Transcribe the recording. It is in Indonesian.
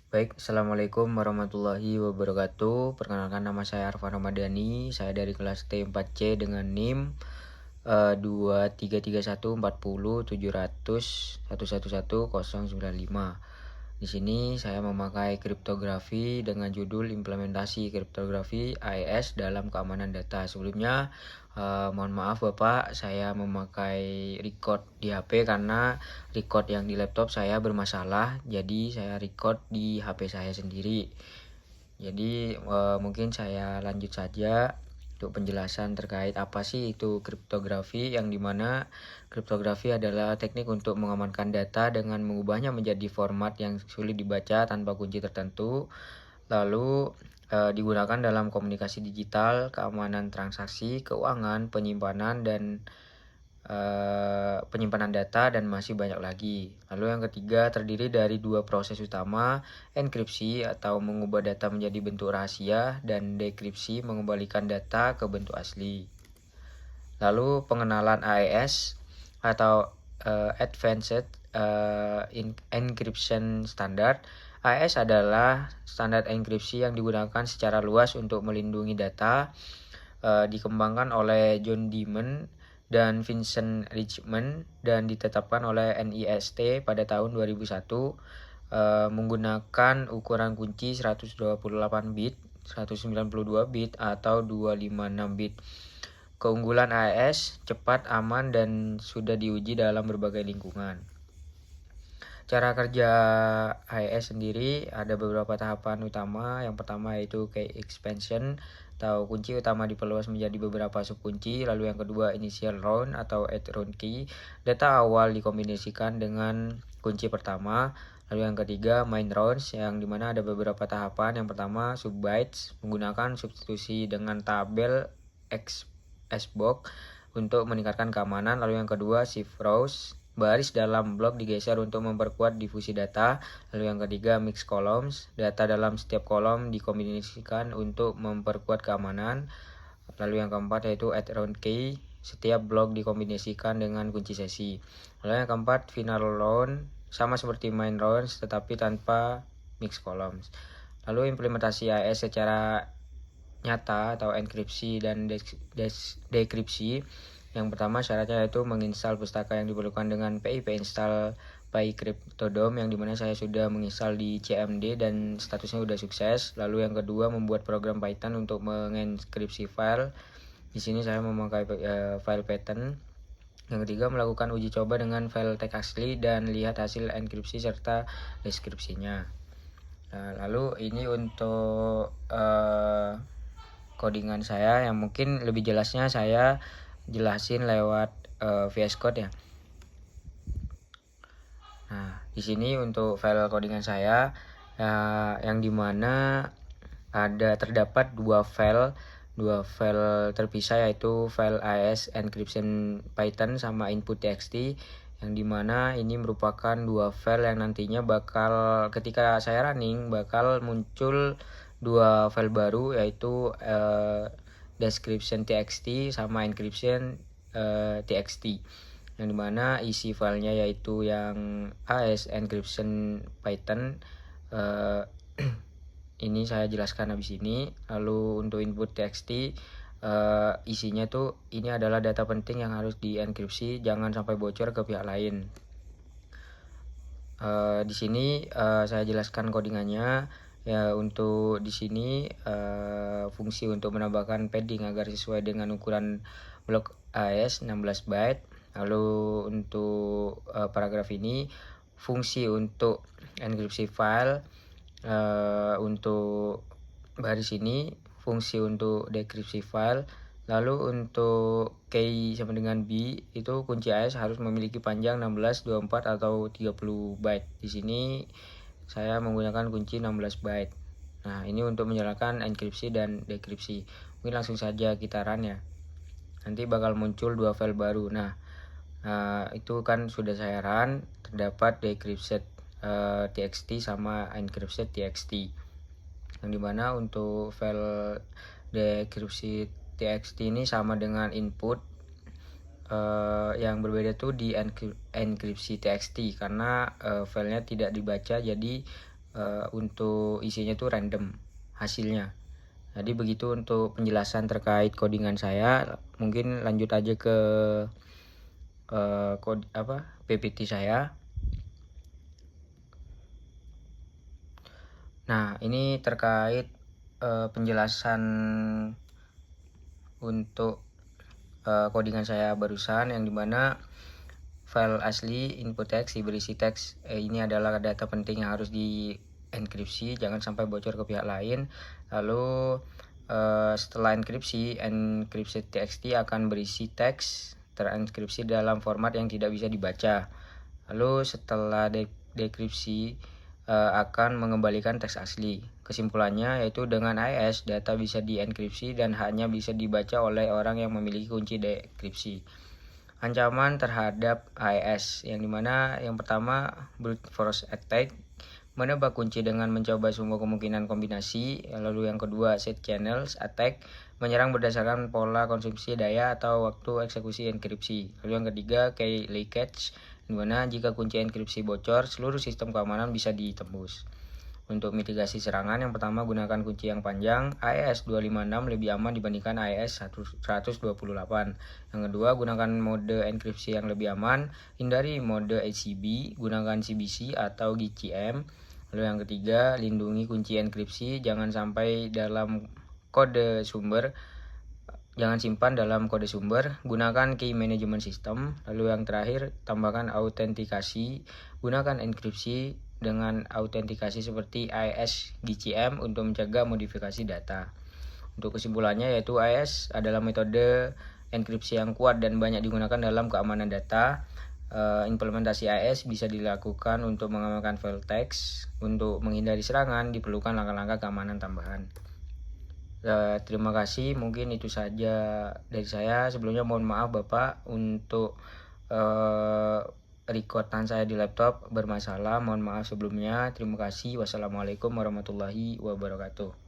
Baik, Assalamualaikum warahmatullahi wabarakatuh. Perkenalkan, nama saya Arfan Ramadhani. Saya dari kelas T4C dengan NIM 233140700111095. Di sini saya memakai kriptografi dengan judul Implementasi Kriptografi AES dalam Keamanan Data. Sebelumnya, mohon maaf Bapak, saya memakai record di HP karena record yang di laptop saya bermasalah, jadi saya record di HP saya sendiri. Jadi mungkin saya lanjut saja untuk penjelasan terkait apa sih itu kriptografi, yang dimana kriptografi adalah teknik untuk mengamankan data dengan mengubahnya menjadi format yang sulit dibaca tanpa kunci tertentu, lalu digunakan dalam komunikasi digital, keamanan transaksi, keuangan, penyimpanan data, dan masih banyak lagi. Lalu yang ketiga terdiri dari dua proses utama, enkripsi atau mengubah data menjadi bentuk rahasia, dan dekripsi mengembalikan data ke bentuk asli. Lalu pengenalan AES atau Advanced Encryption Standard. AES adalah standar enkripsi yang digunakan secara luas untuk melindungi data, dikembangkan oleh John Diamond dan Vincent Richmond dan ditetapkan oleh NIST pada tahun 2001, menggunakan ukuran kunci 128 bit, 192 bit atau 256 bit. Keunggulan AES cepat, aman, dan sudah diuji dalam berbagai lingkungan. Cara kerja AES sendiri ada beberapa tahapan utama. Yang pertama yaitu key expansion atau kunci utama diperluas menjadi beberapa subkunci. Lalu yang kedua initial round atau add round key. Data awal dikombinasikan dengan kunci pertama. Lalu yang ketiga main rounds, yang dimana ada beberapa tahapan. Yang pertama subbytes, menggunakan substitusi dengan tabel XBox untuk meningkatkan keamanan. Lalu yang kedua shift rows, baris dalam blok digeser untuk memperkuat difusi data. Lalu yang ketiga mix columns, data dalam setiap kolom dikombinasikan untuk memperkuat keamanan. Lalu yang keempat yaitu add round key, setiap blok dikombinasikan dengan kunci sesi. Lalu yang keempat final round, sama seperti main rounds tetapi tanpa mix columns. Lalu implementasi AES secara nyata atau enkripsi dan dekripsi. Yang pertama syaratnya yaitu menginstal pustaka yang diperlukan dengan pip install PyCryptodome, yang dimana saya sudah menginstal di CMD dan statusnya sudah sukses. Lalu yang kedua membuat program Python untuk mengenkripsi file. Di sini saya memakai file pattern. Yang ketiga melakukan uji coba dengan file teks asli dan lihat hasil enkripsi serta deskripsinya. Nah, lalu ini untuk codingan saya, yang mungkin lebih jelasnya saya jelasin lewat VS Code ya. Nah, di sini untuk file codingan saya yang dimana terdapat dua file terpisah, yaitu file AES encryption Python sama input.txt, yang dimana ini merupakan dua file yang nantinya bakal ketika saya running bakal muncul dua file baru, yaitu description.txt sama encryption.txt, yang dimana isi filenya yaitu yang AES encryption Python ini saya jelaskan habis ini. Lalu untuk input txt isinya tuh ini adalah data penting yang harus dienkripsi, jangan sampai bocor ke pihak lain. Di sini saya jelaskan codingannya. Ya, untuk di sini fungsi untuk menambahkan padding agar sesuai dengan ukuran blok AES 16 byte. Lalu untuk paragraf ini fungsi untuk enkripsi file, untuk baris ini fungsi untuk dekripsi file. Lalu untuk key sama dengan B itu kunci AES harus memiliki panjang 16, 24 atau 30 byte. Di sini saya menggunakan kunci 16 byte. Nah, ini untuk menjalankan enkripsi dan dekripsi. Mungkin langsung saja kita run ya. Nanti bakal muncul dua file baru. Nah, itu kan sudah saya run, terdapat decrypted txt sama encrypted txt, yang dimana untuk file dekripsi txt ini sama dengan input. Yang berbeda tuh di enkripsi txt karena filenya tidak dibaca, jadi untuk isinya itu random hasilnya. Jadi begitu untuk penjelasan terkait codingan saya. Mungkin lanjut aja ke PPT saya. Nah, ini terkait penjelasan untuk codingan saya barusan, yang dimana file asli input teks berisi teks ini adalah data penting yang harus dienkripsi, jangan sampai bocor ke pihak lain. Lalu setelah enkripsi, encrypted txt akan berisi teks terenkripsi dalam format yang tidak bisa dibaca. Lalu setelah dekripsi akan mengembalikan teks asli. Kesimpulannya yaitu dengan AES data bisa dienkripsi dan hanya bisa dibaca oleh orang yang memiliki kunci dekripsi. Ancaman terhadap AES, yang dimana yang pertama brute force attack, menebak kunci dengan mencoba semua kemungkinan kombinasi. Lalu yang kedua side channels attack, menyerang berdasarkan pola konsumsi daya atau waktu eksekusi enkripsi. Lalu yang ketiga key leakage, di mana jika kunci enkripsi bocor, seluruh sistem keamanan bisa ditembus. Untuk mitigasi serangan, yang pertama gunakan kunci yang panjang. AES 256 lebih aman dibandingkan AES 128. Yang kedua, gunakan mode enkripsi yang lebih aman. Hindari mode ACB, gunakan CBC atau GCM. Lalu yang ketiga, lindungi kunci enkripsi, jangan simpan dalam kode sumber. Gunakan key management system. Lalu yang terakhir, tambahkan autentikasi, gunakan enkripsi dengan autentikasi seperti AES GCM untuk mencegah modifikasi data. Untuk kesimpulannya yaitu AES adalah metode enkripsi yang kuat dan banyak digunakan dalam keamanan data. Implementasi AES bisa dilakukan untuk mengamankan file teks. Untuk menghindari serangan diperlukan langkah-langkah keamanan tambahan. Terima kasih, mungkin itu saja dari saya. Sebelumnya mohon maaf Bapak untuk recordan saya di laptop bermasalah, mohon maaf sebelumnya. Terima kasih. Wassalamualaikum warahmatullahi wabarakatuh.